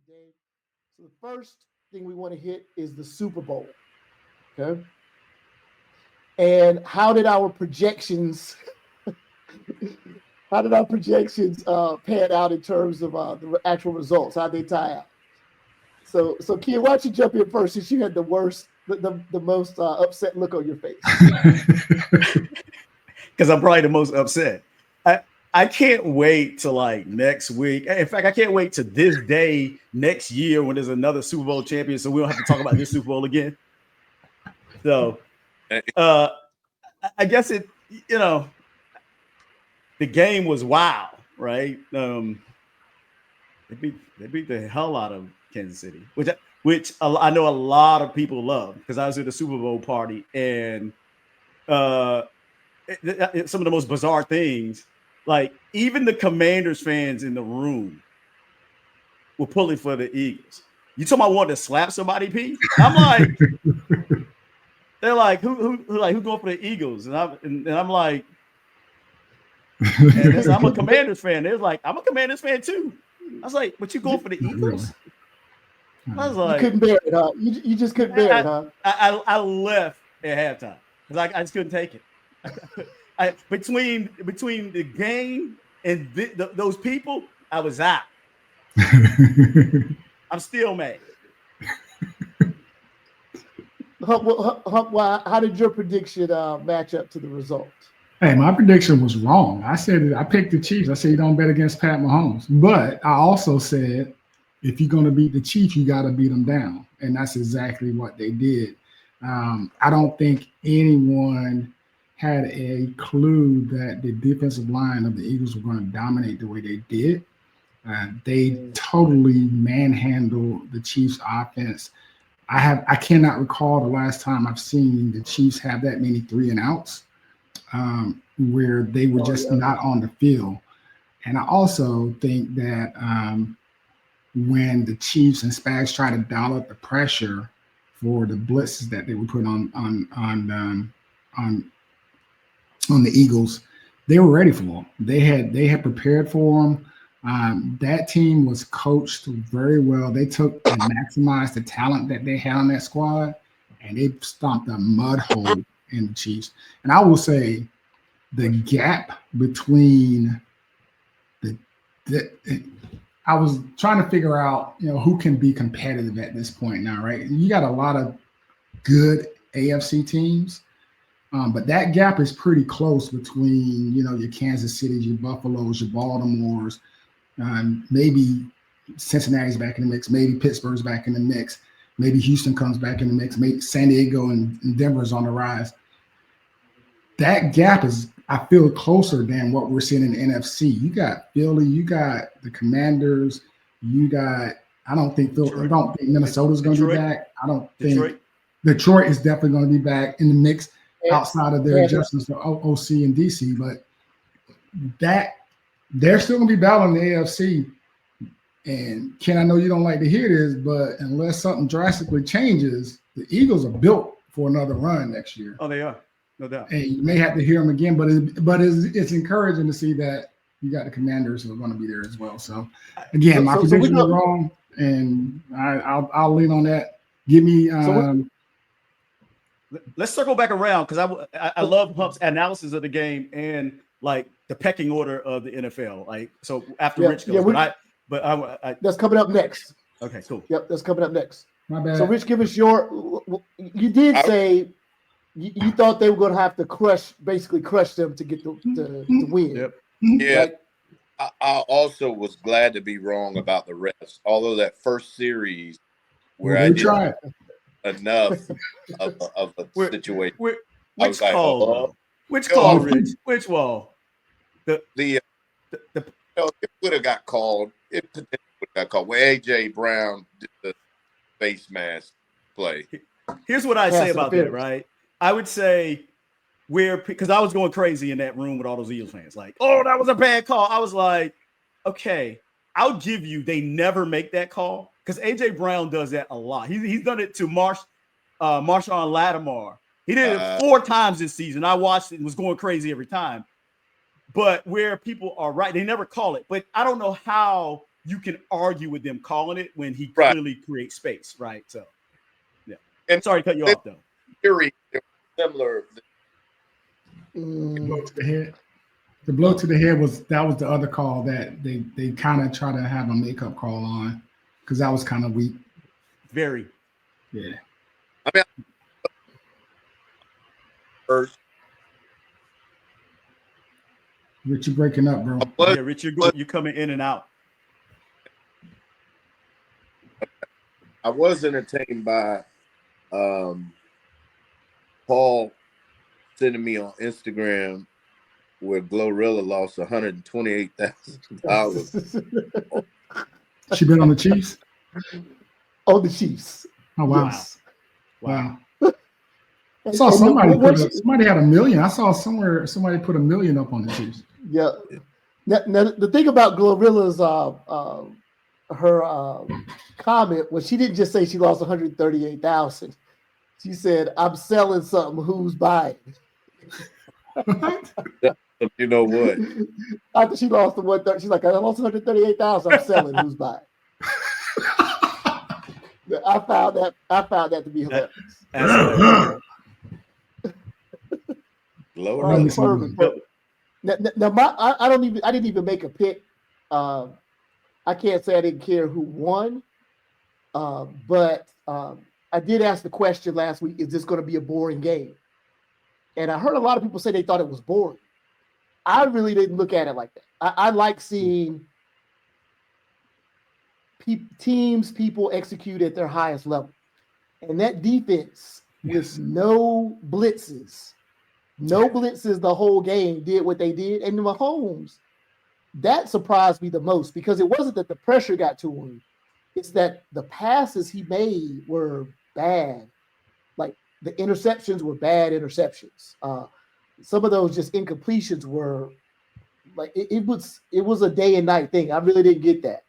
today. So the first thing we want to hit is the Super Bowl. Okay. And how did our projections pan out in terms of the actual results? How they tie out? So Kia, why don't you jump in first since you had the worst, the most upset look on your face? Because I'm probably the most upset. I can't wait to like next week. In fact, I can't wait to this day next year when there's another Super Bowl champion, so we don't have to talk about this Super Bowl again. So, I guess the game was wild, right? They beat the hell out of Kansas City, which I know a lot of people love because I was at the Super Bowl party and some of the most bizarre things. Like even the Commanders fans in the room were pulling for the Eagles. You talking about wanting to slap somebody, P? I'm like, they're like, who going for the Eagles? And I'm like, and I'm a Commanders fan. They're like, I'm a Commanders fan too. I was like, but you going for the Eagles? Really? I was like, you couldn't bear it, huh? You just couldn't bear it, huh? I left at halftime because I just couldn't take it. Between the game and those people, I was out. I'm still mad. How did your prediction match up to the result? Hey, my prediction was wrong. I said I picked the Chiefs. I said you don't bet against Pat Mahomes. But I also said if you're going to beat the Chiefs, you got to beat them down. And that's exactly what they did. I don't think anyone had a clue that the defensive line of the Eagles were going to dominate the way they did. They totally manhandled the Chiefs offense. I cannot recall the last time I've seen the Chiefs have that many 3 and outs where they were just not on the field. And I also think that when the Chiefs and Spags tried to dial up the pressure for the blitzes that they were putting on the Eagles, they were ready for them. They had prepared for them. That team was coached very well. They took and maximized the talent that they had on that squad, and they stomped a mud hole in the Chiefs. And I will say the gap between I was trying to figure out, who can be competitive at this point now, right? You got a lot of good AFC teams. But that gap is pretty close between, your Kansas Cities, your Buffaloes, your Baltimores, maybe Cincinnati's back in the mix, maybe Pittsburgh's back in the mix, maybe Houston comes back in the mix, maybe San Diego and Denver's on the rise. That gap is, I feel, closer than what we're seeing in the NFC. You got Philly, you got the Commanders, I don't think Minnesota's going to be back. I don't think Detroit is definitely going to be back in the mix. Outside of their adjustments to OC and DC, but that they're still going to be battling the AFC. And Ken, I know you don't like to hear this, but unless something drastically changes, the Eagles are built for another run next year. Oh, they are, no doubt. And you may have to hear them again, but it's encouraging to see that you got the Commanders who are going to be there as well. So again, my prediction was wrong, and I'll lean on that. Give me. Let's circle back around because I love Hump's analysis of the game and like the pecking order of the NFL. Like, so after Rich goes, that's coming up next. Okay, cool. Yep, that's coming up next. My bad. So Rich, give us your. You did say you thought they were going to have to crush them to get the win. Yep. Yeah. Right? I also was glad to be wrong about the refs. Although that first series where I did enough of a situation. Which call? Which call, Rich? Which wall? It would have got called. It potentially would have got called. Where AJ Brown did the face mask play. Here's what I say about that, right? I would say because I was going crazy in that room with all those Eagles fans, like, oh, that was a bad call. I was like, okay, I'll give you. They never make that call. Because A.J. Brown does that a lot. He's done it to Marshawn Lattimore. He did it 4 times this season. I watched it and was going crazy every time. But where people are right, they never call it. But I don't know how you can argue with them calling it when he clearly creates space, right? So, yeah. And sorry to cut you off, though. Theory, similar. The blow to the head. The blow to the head was the other call that they kind of try to have a makeup call on because that was kind of weak. Very. Yeah. I mean, first. Rich, you breaking up, bro. Yeah, Rich, you're coming in and out. I was entertained by Paul sending me on Instagram where GloRilla lost $128,000. She been on the Chiefs? On the Chiefs. Oh, wow. Yes. Wow. I saw somebody had $1 million. I saw somewhere somebody put $1 million up on the Chiefs. Yeah. Now the thing about GloRilla's her comment was she didn't just say she lost 138,000. She said, "I'm selling something. Who's buying?" You know what? After she lost the 130, she's like, "I lost 138,000. I'm selling. Who's buying?" I found that to be hilarious. Now I didn't even make a pick. I can't say I didn't care who won, but I did ask the question last week: is this going to be a boring game? And I heard a lot of people say they thought it was boring. I really didn't look at it like that. I like seeing people execute at their highest level, and that defense with no blitzes the whole game did what they did. And Mahomes, that surprised me the most because it wasn't that the pressure got to him. It's that the passes he made were bad. Like the interceptions were bad interceptions. Some of those just incompletions were like, it was a day and night thing. I really didn't get that.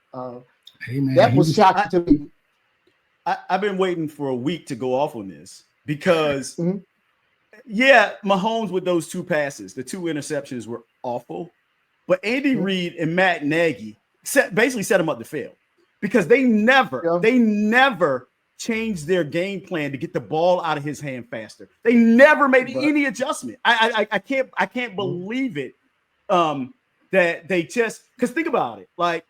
Hey man, that was shocking to me. I've been waiting for a week to go off on this because yeah, Mahomes with those two passes, the two interceptions were awful. But Andy Reid and Matt Nagy basically set him up to fail because they never changed their game plan to get the ball out of his hand faster. They never made any adjustment. I can't believe it. That they just, because think about it, like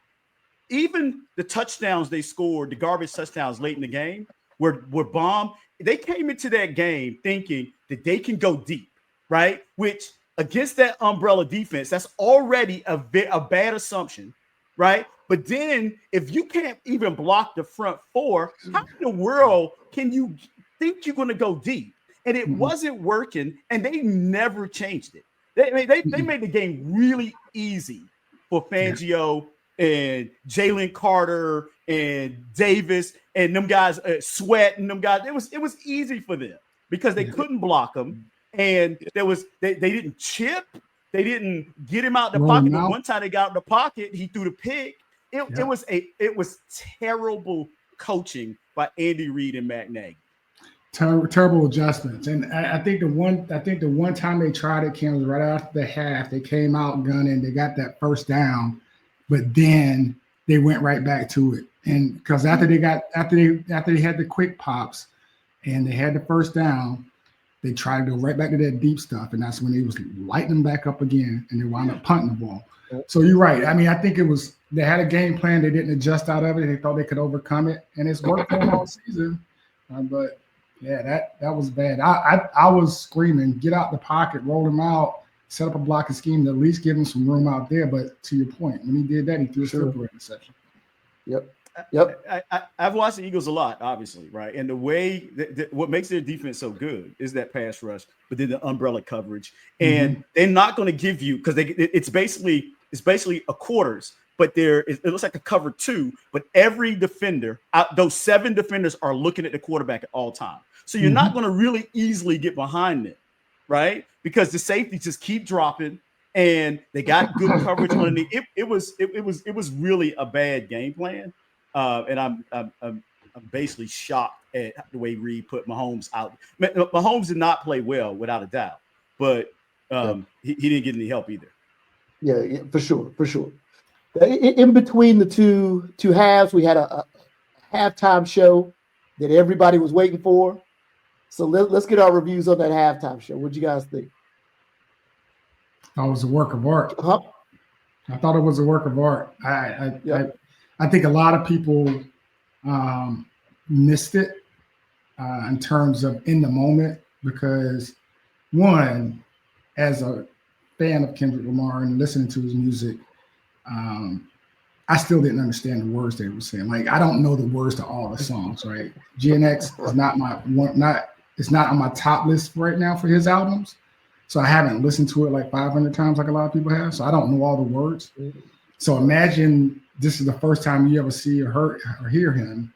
even the touchdowns they scored, the garbage touchdowns late in the game were bomb. They came into that game thinking that they can go deep, right? Which against that umbrella defense, that's already a bad assumption, right? But then if you can't even block the front four, how in the world can you think you're going to go deep? And it wasn't working, and they never changed it. They made the game really easy for Fangio and Jalen Carter and Davis and them guys, Sweat and them guys. It was easy for them because they couldn't block them, and they didn't chip, they didn't get him out the pocket. But one time they got out the pocket, he threw the pick. It was terrible coaching by Andy Reid and Matt Nagy. Terrible adjustments, and I think the one time they tried it, Ken, was right after the half. They came out gunning, they got that first down, but then they went right back to it. And because after they had the quick pops and they had the first down, they tried to go right back to that deep stuff, and that's when they was lighting them back up again, and they wound up punting the ball. So you're right. I mean, I think they had a game plan, they didn't adjust out of it, they thought they could overcome it, and it's worked for them all season, but. Yeah, that was bad. I was screaming, get out the pocket, roll him out, set up a blocking scheme to at least give him some room out there. But to your point, when he did that, he threw a slippery interception. Yep. I've watched the Eagles a lot, obviously, right? And the way what makes their defense so good is that pass rush, but then the umbrella coverage. And they're not going to give you, because it's basically a quarters. But it looks like a cover two, but every defender, those 7 defenders are looking at the quarterback at all times. So you're not going to really easily get behind it, right? Because the safeties just keep dropping, and they got good coverage underneath. It was really a bad game plan, and I'm basically shocked at the way Reid put Mahomes out. Mahomes did not play well, without a doubt, but he didn't get any help either. Yeah, for sure. In between the two halves, we had a halftime show that everybody was waiting for. So let's get our reviews on that halftime show. What do you guys think? That was a work of art. Huh? I thought it was a work of art. I think a lot of people missed it in terms of in the moment, because one, as a fan of Kendrick Lamar and listening to his music, I still didn't understand the words they were saying. Like, I don't know the words to all the songs, right? GNX is not it's not on my top list right now for his albums. So I haven't listened to it like 500 times like a lot of people have. So I don't know all the words. So imagine this is the first time you ever see or hear him.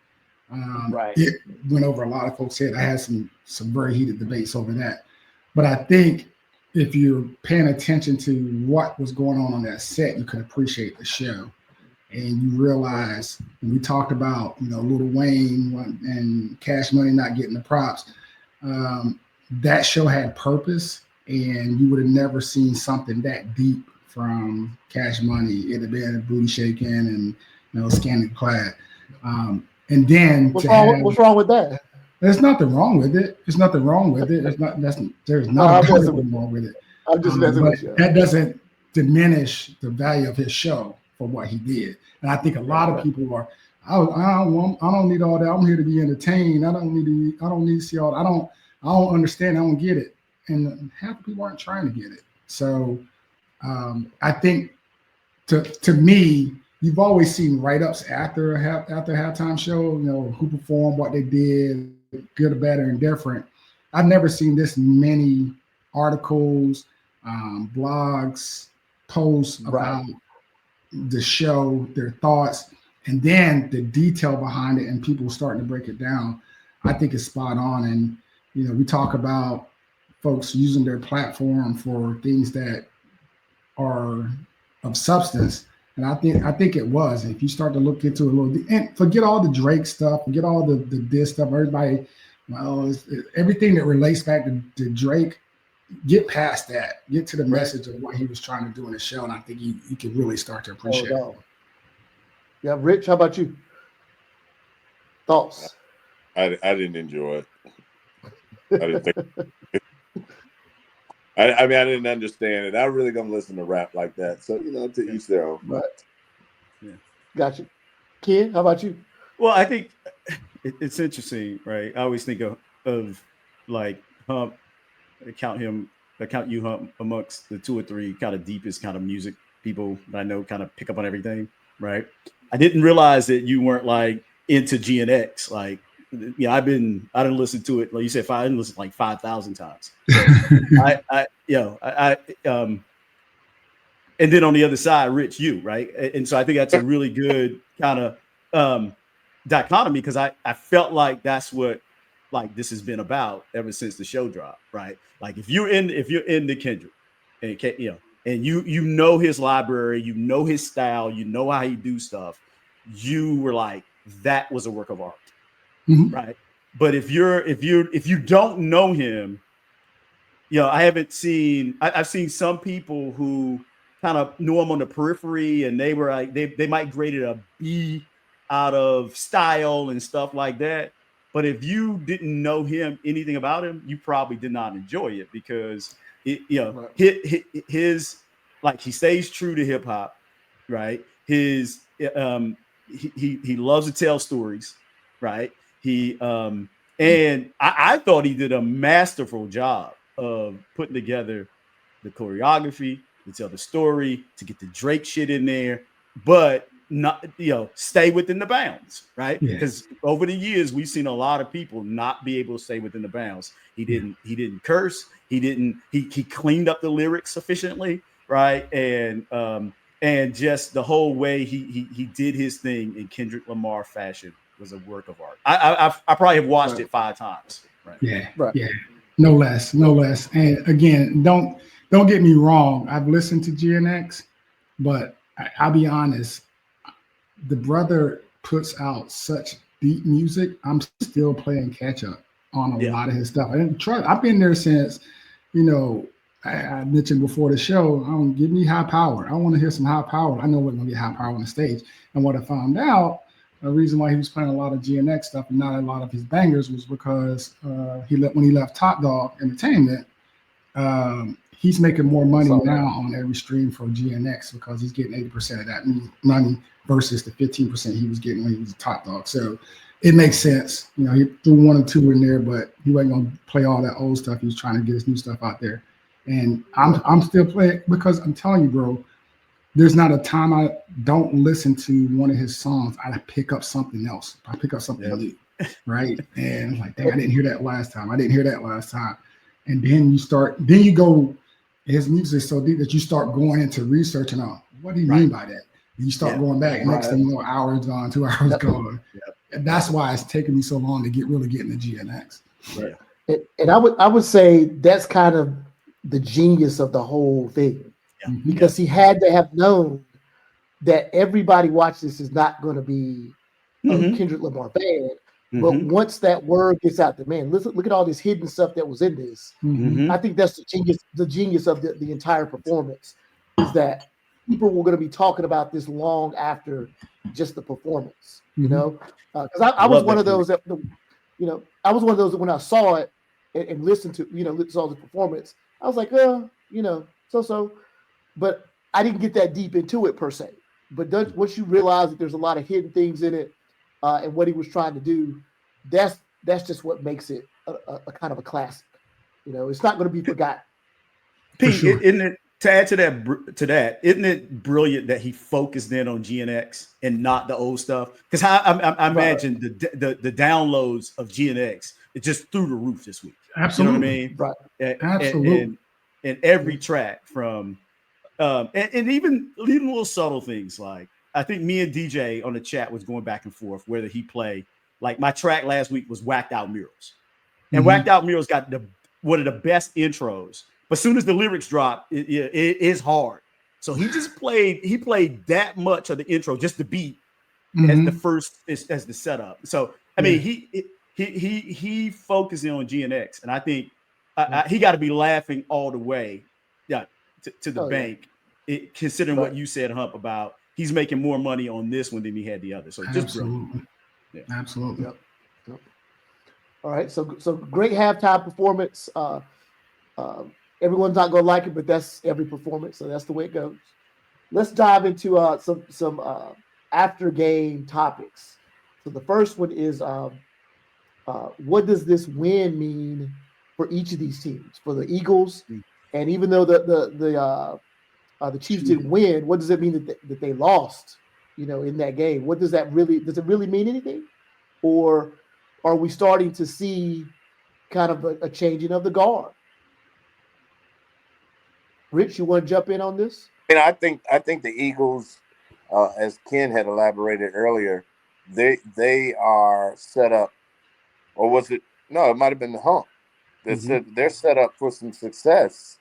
Right. It went over a lot of folks' head. I had some very heated debates over that. But I think if you're paying attention to what was going on that set, you could appreciate the show. And you realize, when we talked about, Lil Wayne and Cash Money not getting the props, that show had purpose, and you would have never seen something that deep from Cash Money. It'd have been booty shaking and scantily clad. And then what's wrong with that? There's nothing wrong with it. There's nothing wrong with it. There's nothing wrong with it. I'm just messing with you. That doesn't diminish the value of his show for what he did. And I think a lot of people are, I don't need all that. I'm here to be entertained. I don't need to see all that. I don't understand. I don't get it. And half the people aren't trying to get it. So I think to me, you've always seen write-ups after halftime show, who performed, what they did, good or bad or indifferent. I've never seen this many articles, blogs, posts about the show, their thoughts, and then the detail behind it and people starting to break it down. I think it's spot on. And, we talk about folks using their platform for things that are of substance. And I think it was. If you start to look into it a little, and forget all the Drake stuff, forget all the diss stuff, everybody, everything that relates back to Drake, get past that, get to the message of what he was trying to do in the show. And I think you can really start to appreciate it. Yeah, Rich, how about you? Thoughts? I didn't enjoy it. I didn't think. I didn't understand it. I really don't listen to rap like that. So, to each their own. Right. Yeah. Gotcha. Ken, how about you? Well, I think it's interesting, right? I always think of like Hump, count you Hump amongst the 2 or 3 kind of deepest kind of music people that I know kind of pick up on everything, right? I didn't realize that you weren't like into GNX. Like, I didn't listen to it. Like you said, I didn't listen like 5,000 times. So and then on the other side, Rich, you, right? And so I think that's a really good kind of dichotomy, because I felt like that's what like this has been about ever since the show dropped, right? Like if you're into Kendrick, and and you know his library, you know his style, you know how he do stuff, you were like, that was a work of art. Mm-hmm. Right. But if you don't know him, I've seen some people who kind of knew him on the periphery, and they were like, they might grade it a B out of style and stuff like that. But if you didn't know anything about him, you probably did not enjoy it, because his like, he stays true to hip hop, right? His he loves to tell stories, right? He and I thought he did a masterful job of putting together the choreography, to tell the story, to get the Drake shit in there, but not, stay within the bounds, right? Because over the years we've seen a lot of people not be able to stay within the bounds. He didn't curse. He cleaned up the lyrics sufficiently, right? And just the whole way he did his thing in Kendrick Lamar fashion was a work of art. I probably have watched it 5 times. Right. Yeah. No less. And again, don't get me wrong. I've listened to GNX, but I'll be honest. The brother puts out such deep music. I'm still playing catch up on a lot of his stuff. I've been there since, I mentioned before the show, give me high power. I want to hear some high power. I know we're going to get high power on the stage. And what I found out, the reason why he was playing a lot of GNX stuff and not a lot of his bangers was because when he left Top Dog Entertainment, he's making more money now on every stream for GNX because he's getting 80% of that money versus the 15% he was getting when he was a Top Dog. So it makes sense. You know, he threw 1 or 2 in there, but he wasn't going to play all that old stuff. He was trying to get his new stuff out there. And I'm still playing because I'm telling you, bro, there's not a time I don't listen to one of his songs. I pick up something else. I pick up something new, right? And I'm like, dang, I didn't hear that last time. And then you go, his music is so deep that you start going into researching on what do you mean by that? And you start going back. Next thing you know, hours gone, 2 hours gone. And that's why it's taken me so long to really get into GNX. Yeah. And I would say that's kind of the genius of the whole thing, because he had to have known that everybody watching this is not going to be a Kendrick Lamar fan. But once that word gets out there, man, look at all this hidden stuff that was in this. I think that's the genius of the entire performance, is that people were going to be talking about this long after just the performance, you know? Because I was one of those that, I was one of those that when I saw it and listened to, saw the performance, I was like, so. But I didn't get that deep into it per se. But once you realize that there's a lot of hidden things in it, and what he was trying to do, that's just what makes it a kind of a classic. It's not going to be forgotten. Pete, isn't it, to add to that, isn't it brilliant that he focused in on GNX and not the old stuff? Because I imagine the downloads of GNX is just through the roof this week. Absolutely. You know what I mean? Right. Absolutely. And every track from and even little subtle things, like I think me and DJ on the chat was going back and forth whether he play, like my track last week was Whacked Out Murals. And Whacked Out Murals got one of the best intros. But as soon as the lyrics drop, it is hard. So he played that much of the intro, just the beat, as the first as the setup. So I mean, he focusing on GNX, and I think he got to be laughing all the way, to the bank. Considering what you said, Hump, about he's making more money on this one than he had the other. So just brilliant. Absolutely. Yep. All right, so great halftime performance. Everyone's not going to like it, but that's every performance, so that's the way it goes. Let's dive into some after game topics. So the first one is what does this win mean for each of these teams? For the Eagles, and even though the Chiefs didn't win, what does it mean that they lost? In that game, does it really mean anything, or are we starting to see kind of a changing of the guard? Rich, you want to jump in on this? And I think the Eagles, as Ken had elaborated earlier, they are set up, or was it? No, it might have been the Hump. They're set up for some success.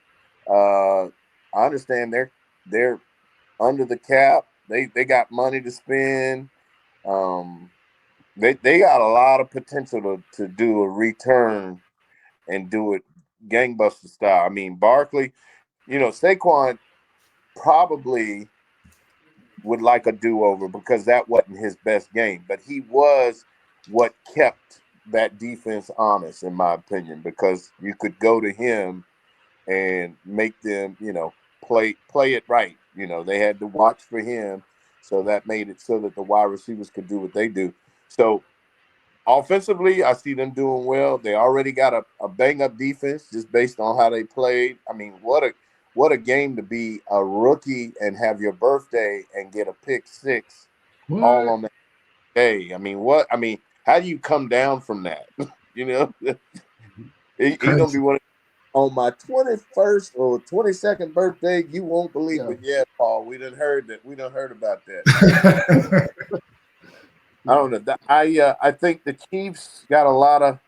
I understand they're under the cap. They got money to spend. They got a lot of potential to do a return and do it gangbuster style. I mean, Barkley. Saquon probably would like a do-over because that wasn't his best game, but he was what kept that defense honest, in my opinion, because you could go to him and make them, play it right. They had to watch for him, so that made it so that the wide receivers could do what they do. So offensively, I see them doing well. They already got a bang-up defense just based on how they played. I mean, what a game to be a rookie and have your birthday and get a pick six all on that day. I mean, how do you come down from that? He's gonna be one on my 21st or 22nd birthday. You won't believe it. Yeah, Paul, we done heard that. We done heard about that. I don't know. I think the Chiefs got a lot of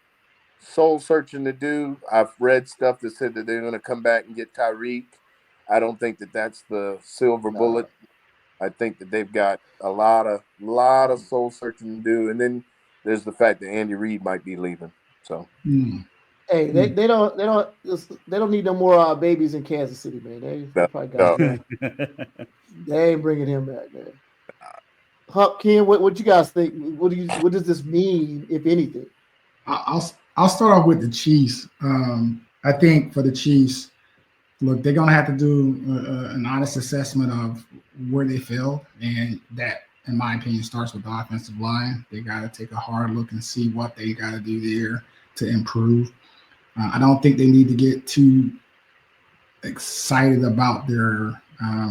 soul searching to do. I've read stuff that said that they're going to come back and get Tyreek. I don't think that that's the silver bullet. I think that they've got a lot of soul searching to do. And then there's the fact that Andy Reid might be leaving. So Hey, they don't need no more babies in Kansas City, man. They probably got him back. They ain't bringing him back, man. Huck, Ken, what you guys think? What does this mean, if anything? I'll start off with the Chiefs. I think for the Chiefs, look, they're gonna have to do an honest assessment of where they failed, and that, in my opinion, starts with the offensive line. They got to take a hard look and see what they got to do there to improve. I don't think they need to get too excited about their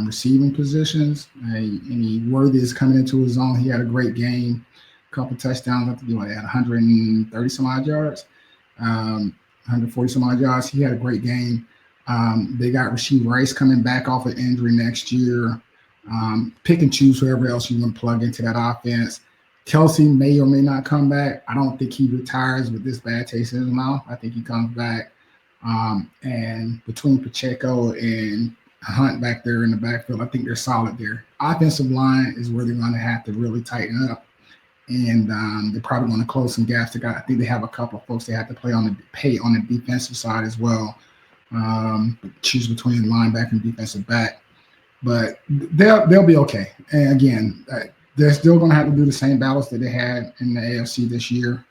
receiving positions. Worthy is coming into his own. He had a great game, a couple touchdowns. I think he had 130 some odd yards, 140 some odd yards. He had a great game. They got Rashee Rice coming back off of injury next year. Pick and choose whoever else you want to plug into that offense. Kelsey may or may not come back. I don't think he retires with this bad taste in his mouth. I think he comes back. And between Pacheco and Hunt back there in the backfield, I think they're solid there. Offensive line is where they're going to have to really tighten up. And they're probably going to close some gaps. I think they have a couple of folks they have to pay on the defensive side as well. Choose between linebacker and defensive back. But they'll be okay. And again, they're still going to have to do the same battles that they had in the AFC this year.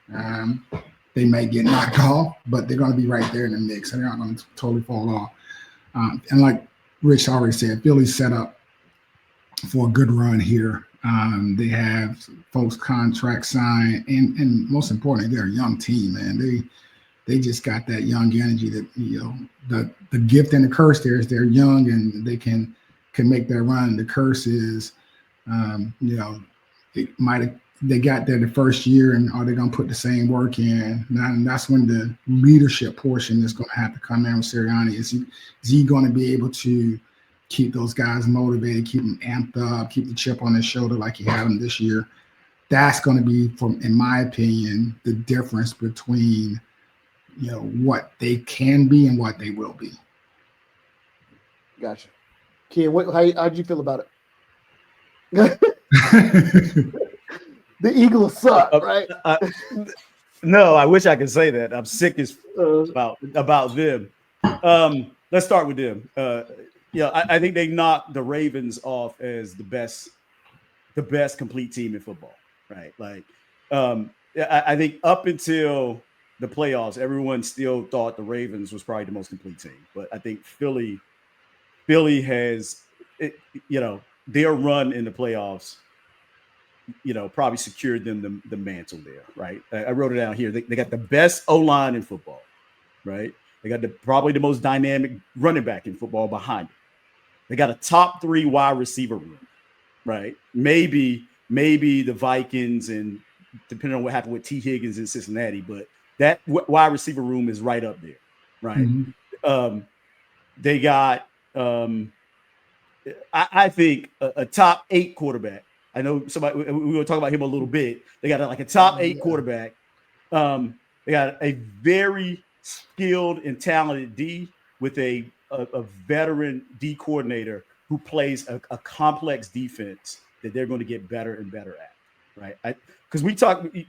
They may get knocked off, but they're going to be right there in the mix. They're not going to totally fall off. And like Rich already said, Philly's set up for a good run here. They have folks contract signed, and most importantly, they're a young team, man. They just got that young energy that, the gift and the curse there is they're young and they can make that run. The curse is, they got there the first year, and are they going to put the same work in? And that's when the leadership portion is going to have to come in with Sirianni. Is he going to be able to keep those guys motivated, keep them amped up, keep the chip on their shoulder like he had them this year? That's going to be, in my opinion, the difference between what they can be and what they will be. Gotcha. Ken, how'd you feel about it? The Eagles suck, right? No, I wish I could say that. I'm sick as about them. Let's start with them. I think they knocked the Ravens off as the best complete team in football, right? Like, I think up until the playoffs, everyone still thought the Ravens was probably the most complete team, but I think Philly has, their run in the playoffs, probably secured them the mantle there, right? I wrote it down here. They got the best O-line in football, right? They got probably the most dynamic running back in football behind it. They got a top 3 wide receiver room, right? Maybe the Vikings, and depending on what happened with T. Higgins in Cincinnati, but that wide receiver room is right up there, right? Mm-hmm. They got, I think, a top 8 quarterback. I know we're going to talk about him a little bit. They got a top 8 quarterback. They got a very skilled and talented D with a veteran D coordinator who plays a complex defense that they're going to get better and better at, right? Because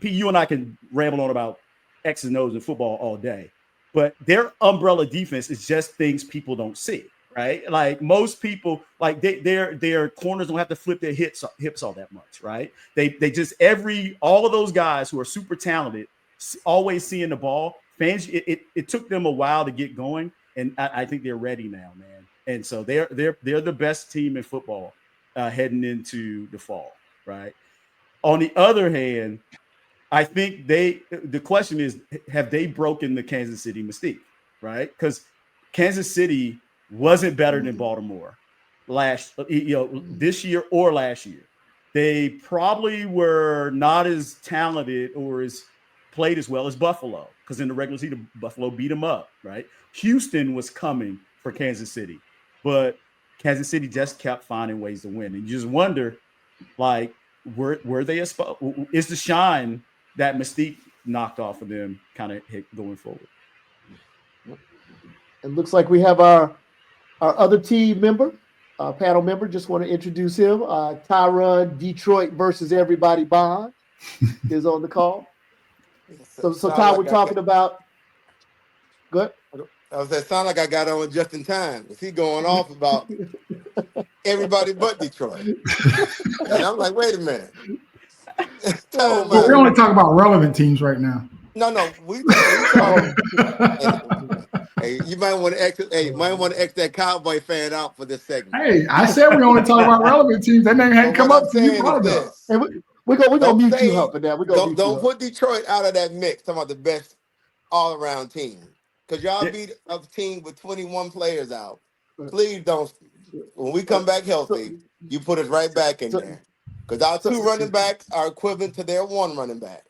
you and I can ramble on about X's and O's in football all day, but their umbrella defense is just things people don't see, right? Like most people, like their corners don't have to flip their hips all that much, right? They just all of those guys who are super talented, always seeing the ball. Fans, it took them a while to get going, and I think they're ready now, man. And so they're the best team in football heading into the fall, right? On the other hand, I think the question is, have they broken the Kansas City mystique, right? Because Kansas City wasn't better than Baltimore this year or last year. They probably were not as talented or played as well as Buffalo, because in the regular season, Buffalo beat them up, right? Houston was coming for Kansas City, but Kansas City just kept finding ways to win. And you just wonder, like, were they is the shine that mystique knocked off of them kind of going forward? It looks like we have our other team member, panel member. Just want to introduce him. Tyron Detroit versus everybody Bond is on the call. So Ty, we're talking about Go ahead. I was that sound like I got on just in time. Was he going off about everybody but Detroit? And I'm like, wait a minute. Oh, Well, we only talk about relevant teams right now. No, we talk. Hey, you might want to X that Cowboy fan out for this segment. Hey, I said we only talk about relevant teams. That name hadn't come up to you. And we're gonna mute you up for that. Don't put Detroit out of that mix. Talking about the best all-around team, because y'all beat a team with 21 players out. Please don't. When we come back healthy, you put us right back in there, because our two running backs are equivalent to their one running back.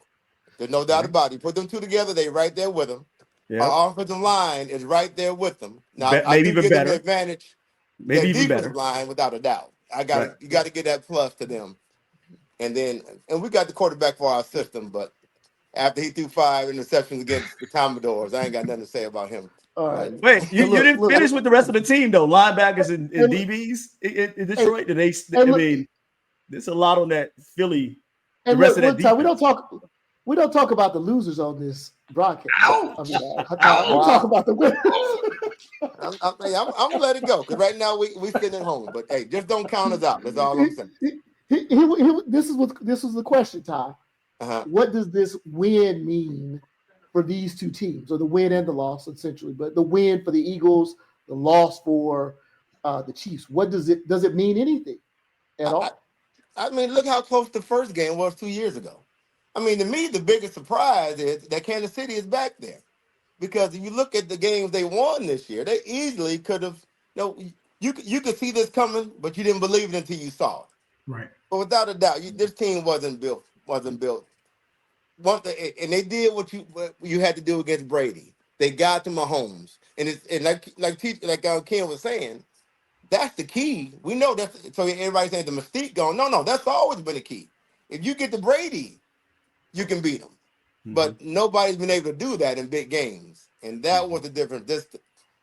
There's no doubt about it. You put them two together, they right there with them. Yep. Our offensive line is right there with them. Now, I do give them the advantage. Maybe even defensive line, without a doubt. You got to get that plus to them. And we got the quarterback for our system, but after he threw 5 interceptions against the Commodores, I ain't got nothing to say about him. All right. Wait, you didn't finish with the rest of the team though. Linebackers and DBs in Detroit. There's a lot on that Philly. The rest of that defense. We don't talk about the losers on this broadcast. We talk about the winners. I'm gonna let it go, because right now we sitting at home. But hey, just don't count us out. That's all I'm saying. This was the question, Ty. What does this win mean for these two teams, or the win and the loss, essentially? But the win for the Eagles, the loss for the Chiefs. What does it mean anything at all? I mean, look how close the first game was 2 years ago. I mean, to me, the biggest surprise is that Kansas City is back there. Because if you look at the games they won this year, they easily could have, you could see this coming, but you didn't believe it until you saw it. Right. But without a doubt, this team wasn't built. And they did what you had to do against Brady. They got to Mahomes. And like Ken was saying, that's the key. We know that's, so everybody's saying the mystique going, no, that's always been the key. If you get to Brady, you can beat them. Mm-hmm. But nobody's been able to do that in big games. And that was the difference.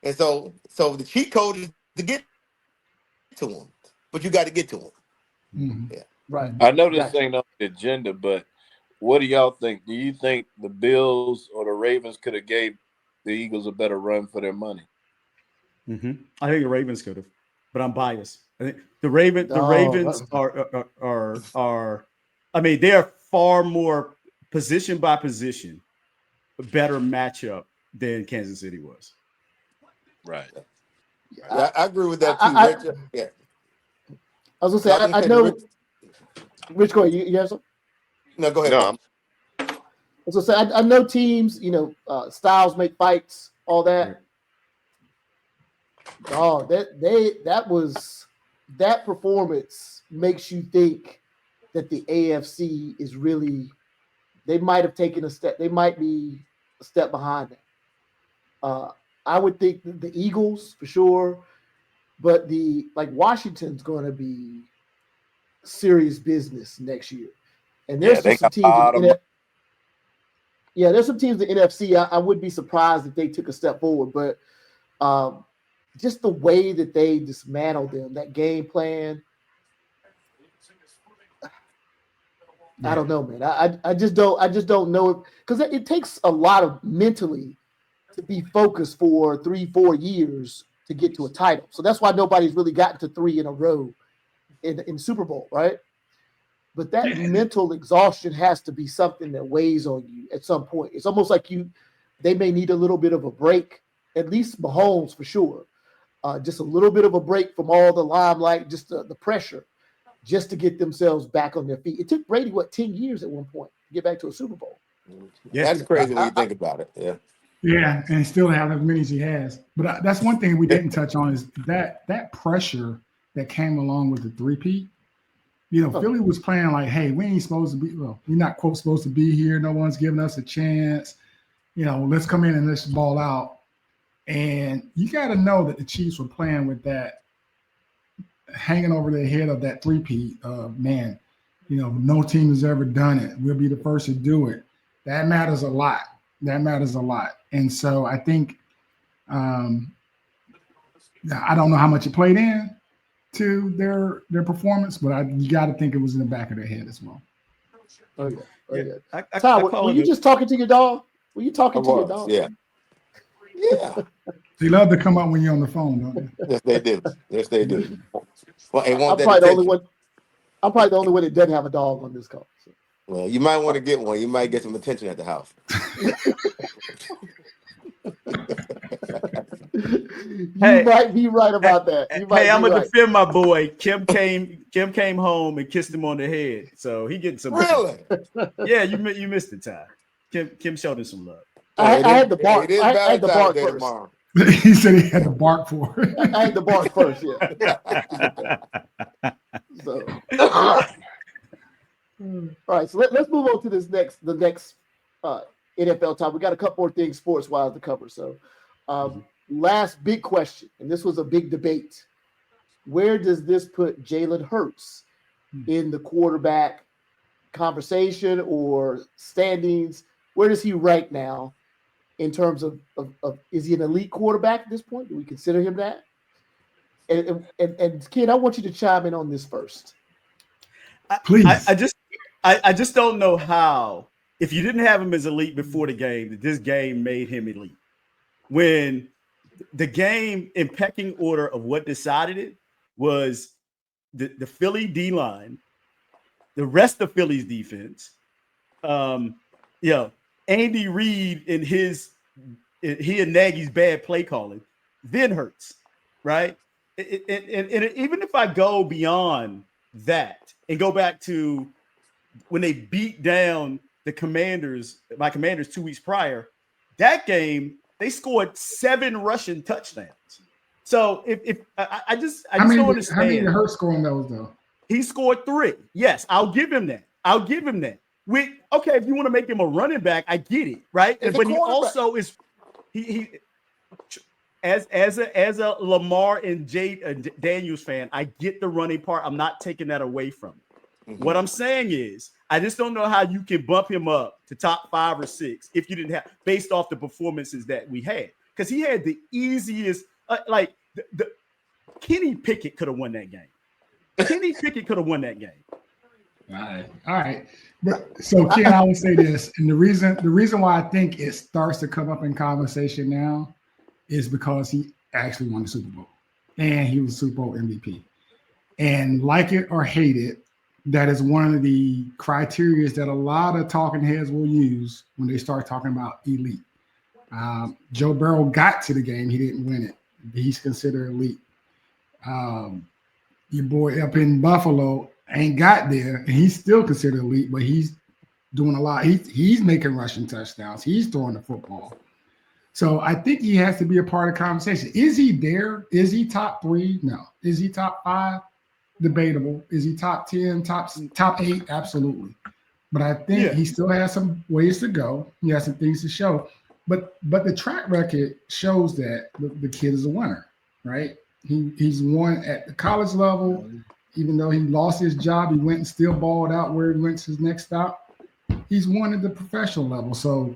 And so the cheat code is to get to them. But you got to get to them. Mm-hmm. Yeah. Right. I know this ain't on the agenda, but what do y'all think? Do you think the Bills or the Ravens could have gave the Eagles a better run for their money? Mm-hmm. I think the Ravens could have, but I'm biased. I think the Ravens are. I mean, they are far more position by position, a better matchup than Kansas City was. Right. I agree with that too. Yeah. I was gonna say I know. Rich, go ahead. You have something? No, go ahead. No. I was gonna say I know teams. Styles make fights, all that. Oh, that performance makes you think that the AFC is really. They might have taken a step. They might be a step behind that. I would think the Eagles for sure, but Washington's going to be serious business next year. And there's some teams. There's some teams in the NFC. I would be surprised if they took a step forward, but just the way that they dismantled them, that game plan. I don't know, man. I just don't know, because it takes a lot of mentally to be focused for 3-4 years to get to a title. So that's why nobody's really gotten to 3 in a row in Super Bowl, right? But that mental exhaustion has to be something that weighs on you at some point. It's almost like they may need a little bit of a break, at least Mahomes for sure. Just a little bit of a break from all the limelight, just the pressure, just to get themselves back on their feet. It took Brady, 10 years at one point to get back to a Super Bowl? Yeah, that's crazy when you think about it. Yeah. Yeah, and still have as many as he has. But that's one thing we didn't touch on is that pressure that came along with the three-peat. Philly was playing like, hey, we ain't supposed to be, we're not, quote, supposed to be here. No one's giving us a chance. Let's come in and let's ball out. And you got to know that the Chiefs were playing with that hanging over their head of that three-peat. No team has ever done it. We'll be the first to do it. That matters a lot. And so I think, I don't know how much it played in to their performance, but you got to think it was in the back of their head as well. Oh yeah. Ty, were you just talking to your dog? Were you talking to your dog? Yeah. Yeah. They love to come up when you're on the phone, don't they? Yes, they do. Yes, they do. Well, they I'm want that probably the only attention. one. I'm probably the only one that doesn't have a dog on this call. So. Well, you might want to get one. You might get some attention at the house. You might be right about that. You might I'm gonna right. defend my boy. Kim came home and kissed him on the head, so he getting some. Really? Yeah, you missed the time. Kim showed him some love. I had the bark. It is I had the bark Day first. tomorrow. He said he had to bark for it. I had the bark first. Yeah. So. All right, so let's move on to the next NFL topic. We got a couple more things sports-wise to cover. So, last big question, and this was a big debate. Where does this put Jalen Hurts in the quarterback conversation or standings? Where does he rank now in terms of is he an elite quarterback at this point? Do we consider him that? And Ken, I want you to chime in on this first. Please. I just don't know how, if you didn't have him as elite before the game, that this game made him elite. When the game in pecking order of what decided it was the Philly D-line, the rest of Philly's defense, Andy Reid and he and Nagy's bad play calling, then Hurts, right? And even if I go beyond that and go back to when they beat down my Commanders 2 weeks prior, that game they scored 7 rushing touchdowns. So if I just don't understand. How many did Hurts score in those though? He scored 3. Yes, I'll give him that. Okay, if you want to make him a running back, I get it, right? But he also is he as a Lamar and Daniels fan, I get the running part. I'm not taking that away from him. Mm-hmm. What I'm saying is, I just don't know how you can bump him up to top 5 or 6 if you didn't have, based off the performances that we had, because he had the easiest. The Kenny Pickett could have won that game. Kenny Pickett could have won that game. All right. But, so Ken, I would say this, and the reason why I think it starts to come up in conversation now is because he actually won the Super Bowl, and he was Super Bowl MVP. And like it or hate it, that is one of the criteria that a lot of talking heads will use when they start talking about elite. Joe Burrow got to the game, he didn't win it. He's considered elite. Your boy up in Buffalo ain't got there, and he's still considered elite, but he's doing a lot. He's making rushing touchdowns. He's throwing the football. So I think he has to be a part of the conversation. Is he there? Is he top 3? No. Is he top 5? Debatable. Is he top 10, top 8? Absolutely. But I think he still has some ways to go. He has some things to show. But the track record shows that the kid is a winner, right? He's won at the college level. Even though he lost his job, he went and still balled out where he went to his next stop. He's won at the professional level. So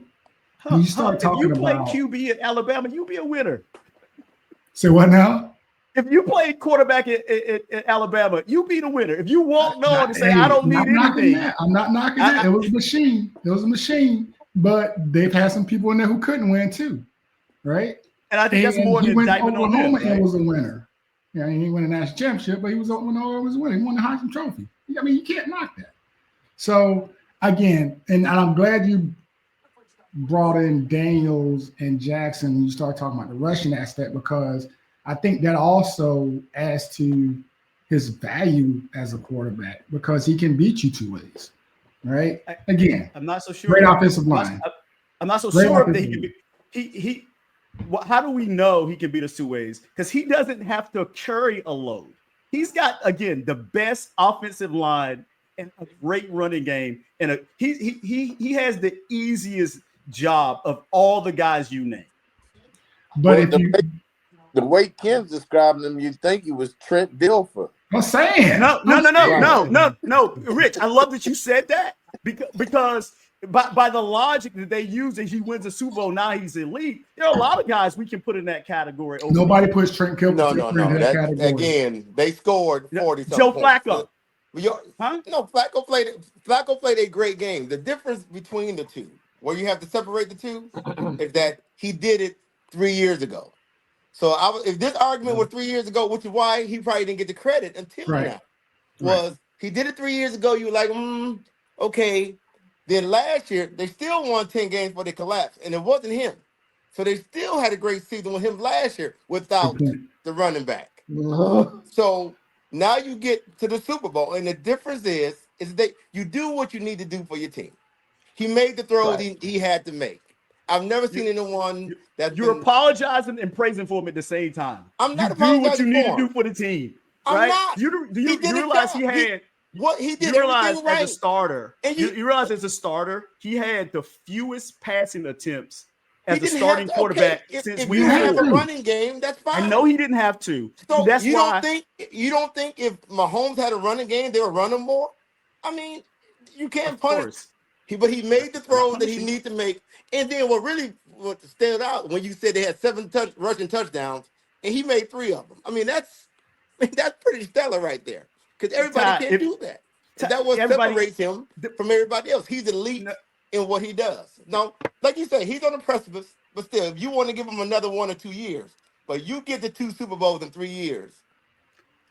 you start talking about. If you play about QB at Alabama, you'll be a winner. Say what now? If you play quarterback at Alabama, you be the winner. If you walk on and say, I don't need anything. I'm not knocking that. It was a machine. It was a machine. But they've had some people in there who couldn't win too, right? And I think that's more than indictment on him. Right? And was a winner. Yeah, he didn't win a national championship, but he was always winning. He won the Heisman Trophy. I mean, you can't knock that. So again, and I'm glad you brought in Daniels and Jackson when you start talking about the rushing aspect, because I think that also adds to his value as a quarterback, because he can beat you 2 ways, right? Again, I'm not so sure. Great offensive line. I'm not so sure that he can be. How do we know he can beat us 2 ways? Because he doesn't have to carry a load. He's got, again, the best offensive line and a great running game, and he has the easiest job of all the guys you name. But the way Ken's describing him, you'd think he was Trent Dilfer. I'm saying no, Rich. I love that you said that because by the logic that they use, that he wins a Super Bowl, now he's elite. There are a lot of guys we can put in that category. Nobody puts Trent Dilfer in that category. Again, they scored 40. Joe Flacco. No, Flacco played a great game. The difference between the two, where you have to separate the two, is that he did it 3 years ago. So if this argument was 3 years ago, which is why he probably didn't get the credit until now, was he did it 3 years ago. You were like, okay. Then last year, they still won 10 games before they collapsed, and it wasn't him. So they still had a great season with him last year without the running back. So now you get to the Super Bowl, and the difference is that you do what you need to do for your team. He made the throws he had to make. I've never seen anyone that you're apologizing and praising for him at the same time. I'm not do what you need for to do for the team. I'm right? not. You realize he had he did you realize everything right. as a starter. And you realize as a starter, he had the fewest passing attempts as a starting quarterback since we have a running game. That's fine. I know he didn't have to. So that's you why don't think if Mahomes had a running game, they would run him more? I mean, you can't punish. But he made the throws that he needed to make. And then what stood out when you said they had 7 rushing touchdowns, and he made 3 of them. I mean, that's pretty stellar right there. Because everybody can't do that. That what separates him from everybody else. He's elite in what he does. Now, like you say, he's on the precipice, but still, if you want to give him another 1 or 2 years, but you get the 2 Super Bowls in 3 years,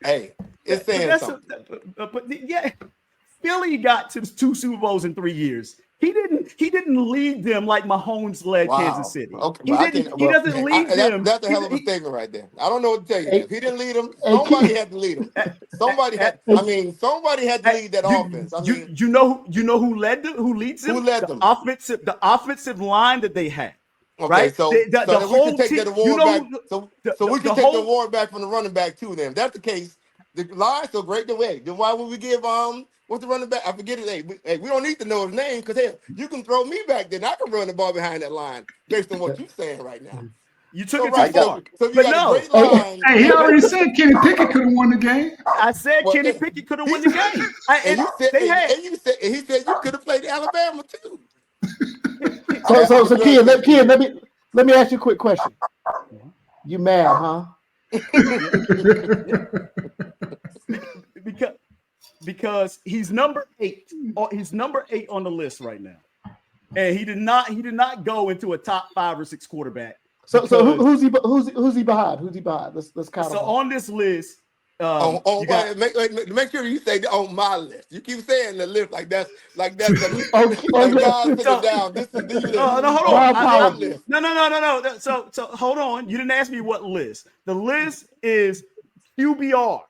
hey, it's saying something. But Philly got to 2 Super Bowls in 3 years. He didn't lead them like Mahomes led Kansas City. Okay, he doesn't lead them. That's a hell of a statement right there. I don't know what to tell you. If he didn't lead them, somebody had to lead them. Somebody had to lead that offense. You know who leads them? Who led them? The offensive line that they had. Okay, right? So the whole we can take that award back. So we can take the award back from the running back too. Then if that's the case, the line's so great the way. Then why would we give what's the running back? I forget his name. Hey, we don't need to know his name because hell, you can throw me back. Then I can run the ball behind that line based on what you're saying right now. You took it too far. So you got a great line. Hey, he already said Kenny Pickett could have won the game. I said Kenny Pickett could have won the game. He said you could have played Alabama too. So Ken, let me ask you a quick question. You mad, huh? Because he's number 8. He's number 8 on the list right now, and he did not go into a top 5 or 6 quarterback. So who's he behind? Who's he behind? Let's count. So on this list, make sure you say on my list. You keep saying the list like that's God sitting down. This is the list. No, hold on. No. So hold on. You didn't ask me what list. The list is QBR.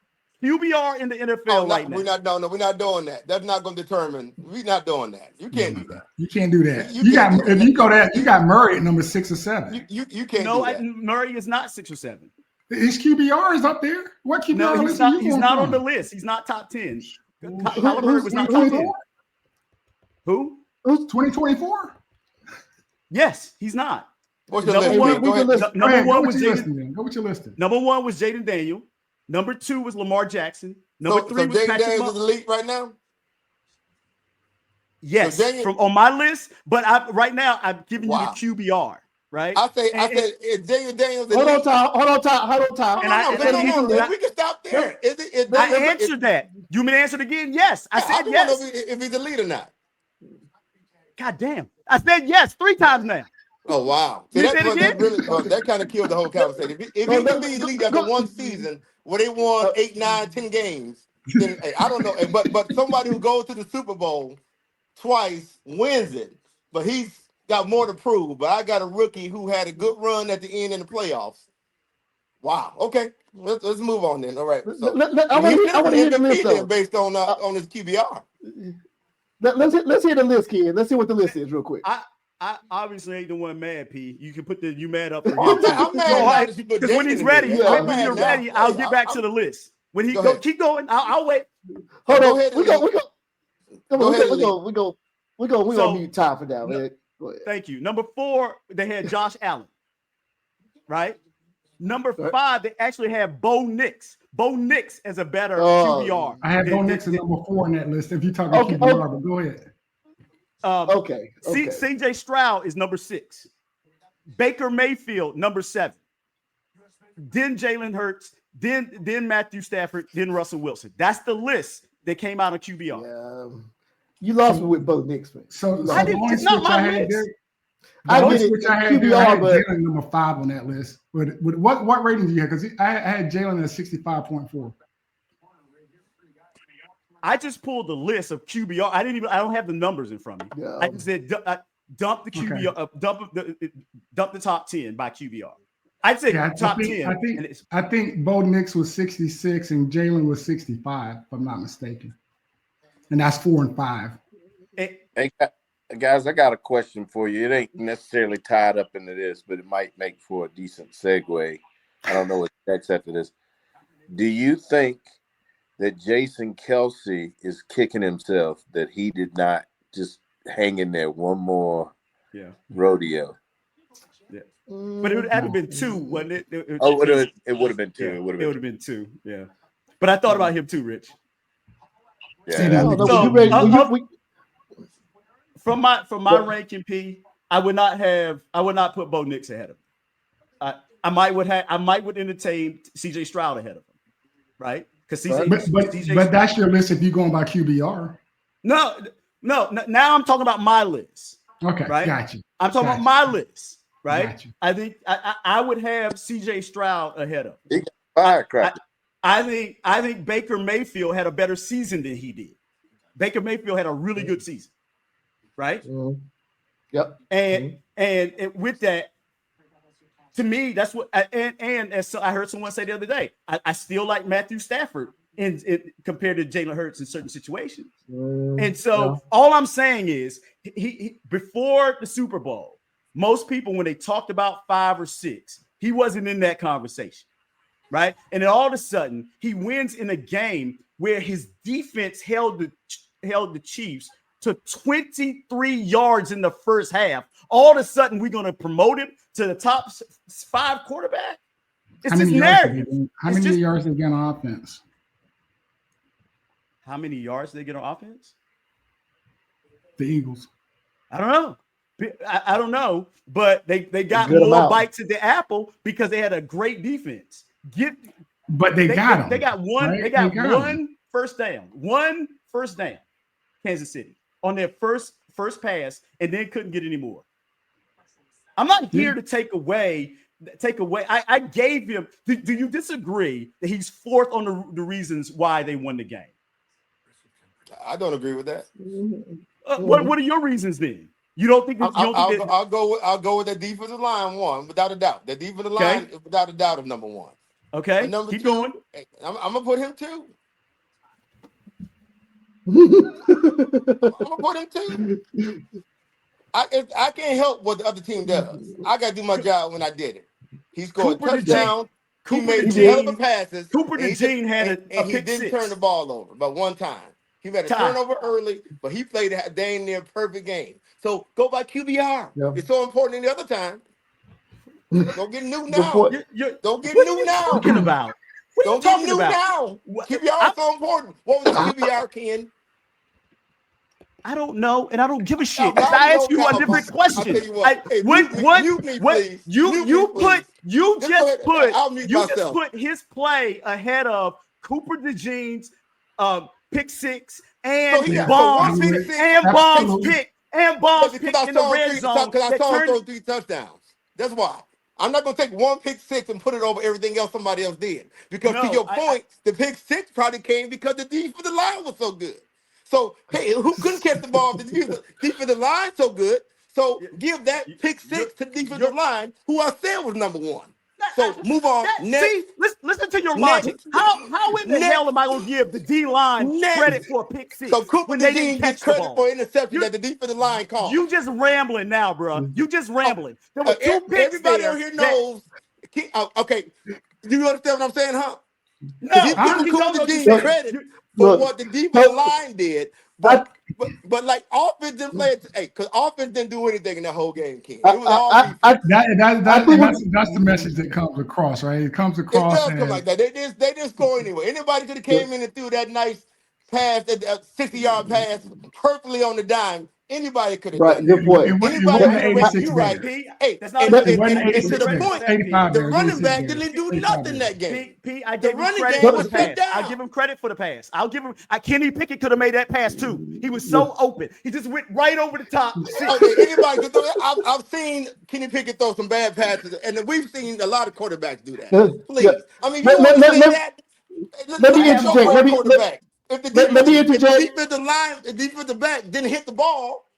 QBR in the NFL right now. We're not doing that. That's not going to determine. We're not doing that. You can't do that. You can't do that. You got Murray at number 6 or 7. You can't. No, do that. Murray is not 6 or 7. His QBR is up there. What QBR? No, he's not on the list. He's not top 10. Kyler Murray was not top 10. Who? Who's 2024? Yes, he's not. What's your list? Number 1 was Jaden. Go with your list. Number 1 was Jaden Daniel. Number 2 was Lamar Jackson. Number 3 was Patrick Mahomes. Is elite right now. Yes, on my list. But right now I'm giving you the QBR. Right. I said Daniels. Hold on, time. No, we can stop there. I answered that. You may answer it again. Yes, I said yes. If he's the lead or not. God damn! I said yes 3 times now. Oh wow! See, that kind of killed the whole conversation. If he can be lead after one season where they won 8, 9, 10 games, then I don't know. But somebody who goes to the Super Bowl twice wins it, but he's got more to prove. But I got a rookie who had a good run at the end in the playoffs. Wow. Okay, let's move on then. All right. So, I want to hear the list though. Based on his QBR. Let's hear the list, kid. Let's see what the list is real quick. I obviously ain't the one mad, P. You can put you mad up for him. I'm mad because when he's ready, when you're ready, I'll get back to the list. When he keep going, I'll wait. Hold on. We're gonna mute time for now, man. Thank you. Number 4, they had Josh Allen. Right? Number 5, they actually had Bo Nix. Bo Nix as a better QBR. I had Bo Nix as number 4 on that list. If you're talking QBR, but go ahead. Okay. CJ Stroud is number 6. Baker Mayfield, number 7. Then Jalen Hurts, then Matthew Stafford, then Russell Wilson. That's the list that came out of QBR. You lost me with Bo Nix, man. So it's not my list. I get it. Which I had Jalen number 5 on that list. What rating do you have? Because I had Jalen at 65.4. I just pulled the list of QBR. I don't have the numbers in front of me. I just said dump the QBR, dump the top 10 by QBR. I'd say top 10. I think Bo Nix was 66 and Jalen was 65, if I'm not mistaken. And that's 4 and 5. Hey, guys, I got a question for you. It ain't necessarily tied up into this, but it might make for a decent segue. I don't know what next after this. Do you think that Jason Kelce is kicking himself that he did not just hang in there one more rodeo? Yeah. But it would have been 2, wouldn't it? It would have been 2. Yeah, it would have been 2. Yeah. But I thought about him too, Rich. Yeah. From my ranking, P, I would not put Bo Nix ahead of him. I might would entertain CJ Stroud ahead of him, right? Because but that's your list if you're going by QBR. No. Now I'm talking about my list. Okay, right? Gotcha. I'm talking about my list, right? Gotcha. I think I would have CJ Stroud ahead of him. I think Baker Mayfield had a better season than he did. Baker Mayfield had a really good season, right? Mm-hmm. Yep. And with that, to me, that's what. And as I heard someone say the other day, I still like Matthew Stafford in compared to Jalen Hurts in certain situations. And so all I'm saying is, he before the Super Bowl, most people when they talked about 5 or 6, he wasn't in that conversation, right? And then all of a sudden, he wins in a game where his defense held the Chiefs to 23 yards in the first half. All of a sudden, we're going to promote him to the top 5 quarterback. It's just narrative. How many yards they get on offense? How many yards did they get on offense? The Eagles. I don't know. I don't know, but they got more bites at the apple because they had a great defense. But they got them. They got one. Right? They got one first down. One first down. Kansas City on their first pass, and then couldn't get any more. I'm not here to take away. I gave him. Do you disagree that he's 4th on the reasons why they won the game? I don't agree with that. What are your reasons then? You don't think? I'll go with the defensive line 1 without a doubt. The defensive line without a doubt is number 1. Okay, number keep 2, going. I'm gonna put him 2. I'm gonna put him 2. I can't help what the other team does. I gotta do my job when I did it. He scored a touchdown. He made hell of a passes. Cooper DeJean had a pick 6. He didn't turn the ball over but one time. He made a turnover early, but he played a dang near perfect game. So go by QBR. Yep. It's so important in the other time. Don't get new now. Don't get new now. Talking about? Don't get new now. QBR is so important. What was the QBR, Ken? I don't know, and I don't give a shit. I ask you a different question. You just put his play ahead of Cooper DeJean's pick 6 and Baum's pick in the red zone. Because I saw him throw 3 touchdowns. That's why. I'm not going to take one pick 6 and put it over everything else somebody else did. Because to your point, the pick 6 probably came because the defensive line was so good. So, hey, who couldn't catch the ball? The defensive line so good. So give that pick 6 to the defensive line, who I said was number 1. So move on. See, listen to your logic. How in the hell am I going to give the D line credit for a pick 6? So Cooper didn't get credit for interception that the defensive line called. You just rambling now, bro. You just rambling. There were 2 picks. Everybody out here knows. Okay, you understand what I'm saying, huh? No, he's giving Cooper DeJean credit for what the defensive line did. But like offense didn't play it. Hey, because offense didn't do anything in that whole game, King. It was all that's the message that comes across, right? It comes across. It does come like that. They didn't score anyway. Anybody could have came in and threw that nice pass, that 60-yard pass, perfectly on the dime. Anybody could have Right, done good that. point. Anybody It wasn't could have ran. 86 You're right. Bears. Hey, That's not and It wasn't to 86 the Bears. point, 85 the Bears. running 86 back Bears. didn't do 85 nothing Bears. that game. P, I The give him running credit game for was the shut pass. I down. give him credit for the pass. I'll give him. Kenny Pickett could have made that pass too. He was so open. He just went right over the top. Okay, anybody could do it. I've seen Kenny Pickett throw some bad passes, and we've seen a lot of quarterbacks do that. Please, I mean, you want to say that? Let me Look at your interject. own quarterback. If the Let me interject. defensive line, the defensive back didn't hit the ball,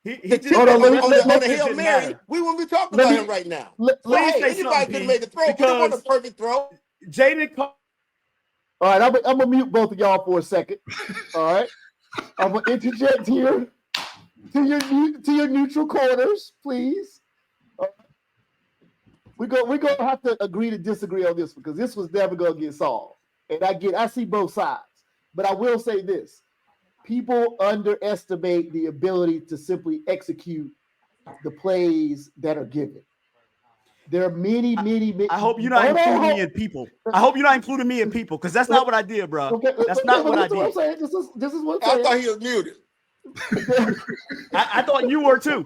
He the just tip Hold on, on let me- the Hail Mary, we wouldn't be talking let about me- him right now. let- So, let me hey, say anybody something, could have P, made the throw, but it wasn't a because perfect throw. Jaden. All right, I'm gonna mute both of y'all for a second. All right, I'm gonna interject here to your neutral corners, please. We're gonna have to agree to disagree on this because this was never gonna get solved. And I see both sides, but I will say this: people underestimate the ability to simply execute the plays that are given. There are many. I hope you're not including me in people. I hope you're not including me in people because that's not what I did, bro. Okay, That's not what I What I'm did. saying. This is what I'm I saying. thought he was muted. I thought you were too.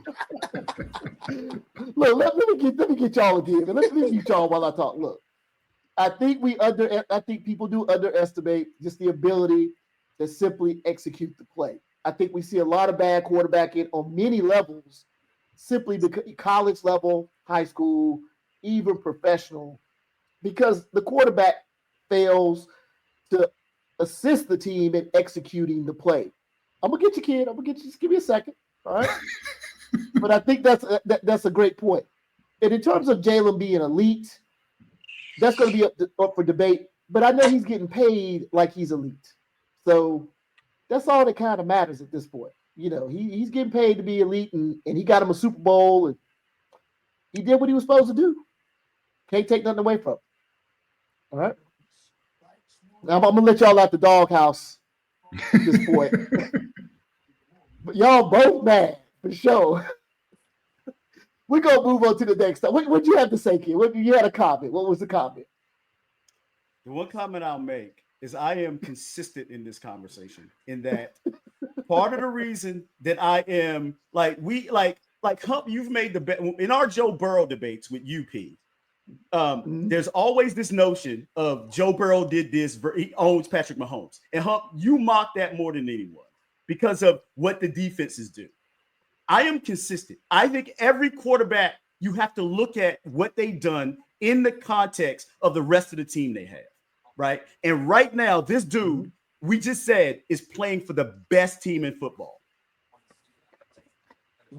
Look, let me get y'all again. Let me mute y'all while I talk. Look, I think people do underestimate just the ability to simply execute the play. I think we see a lot of bad quarterbacking on many levels, simply because college level, high school, even professional, because the quarterback fails to assist the team in executing the play. I'm gonna get you, kid. I'm gonna get you. Just give me a second, all right? But I think that's a great point. And in terms of Jalen being elite, that's going to be up for debate. But I know he's getting paid like he's elite, so that's all that kind of matters at this point. You know, he's getting paid to be elite, and he got him a Super Bowl, and he did what he was supposed to do. Can't take nothing away from him. All right. Now I'm gonna let y'all out the doghouse at this point. But y'all both mad for sure. We're gonna move on to the next time. What you have to say, kid? You had a comment. What was the comment? The one comment I'll make is I am consistent in this conversation in that part of the reason that I am like Hump, you've made the bet in our Joe Burrow debates with UP. There's always this notion of Joe Burrow did this, he owns Patrick Mahomes. And Hump, you mock that more than anyone because of what the defenses do. I am consistent. I think every quarterback, you have to look at what they've done in the context of the rest of the team they have, right? And right now, this dude, we just said, is playing for the best team in football.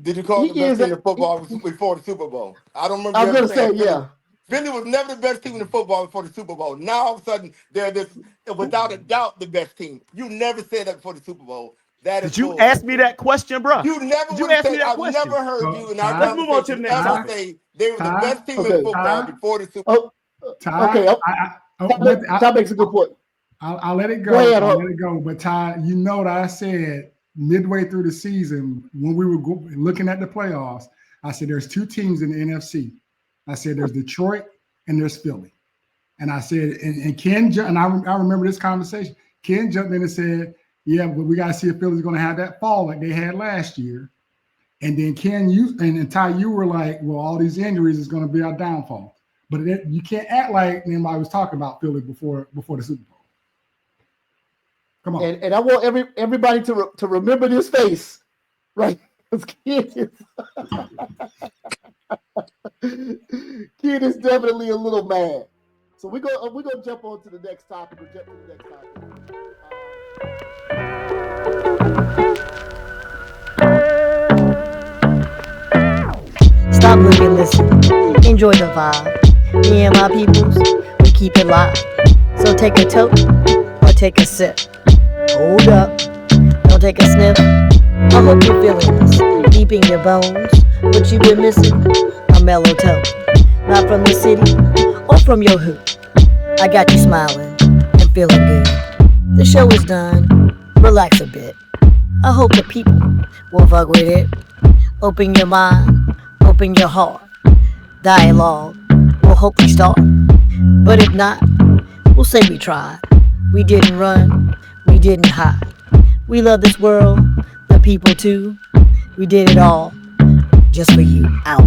Did you call it the best team in football before the Super Bowl? I don't remember. I was going to say, yeah. Philly was never the best team in the football before the Super Bowl. Now, all of a sudden, they're this, without a doubt, the best team. You never said that before the Super Bowl. Did you ask me that question, bro? You never would ask say, me that I've question. never heard you in our Let's move on to the next ever topic. say they were the best team in football before the Super Bowl. Okay, that makes a good point. I'll let it go. Go ahead, I'll let it go. But Ty, you know that I said midway through the season when we were looking at the playoffs, I said there's two teams in the NFC. I said there's Detroit and there's Philly. And I said, and Ken, and I remember this conversation. Ken jumped in and said, yeah, but we got to see if Philly's going to have that fall like they had last year. And then Ken, and Ty, you were like, well, all these injuries is going to be our downfall. But you can't act like anybody was talking about Philly before the Super Bowl. Come on. And I want everybody to remember this face, right? Kid is definitely a little mad. So we're gonna jump on to the next topic. Stop looking, listen, enjoy the vibe. Me and my peoples, we keep it live. So take a toke or take a sip. Hold up, don't take a sniff. I hope you're feeling this deep in your bones. What you been missing? A mellow tone. Not from the city or from your hood. I got you smiling and feeling good. The show is done, relax a bit. I hope the people will fuck with it. Open your mind, open your heart. Dialogue will hopefully start. But if not, we'll say we tried. We didn't run, we didn't hide. We love this world, the people too. We did it all just for you. Out.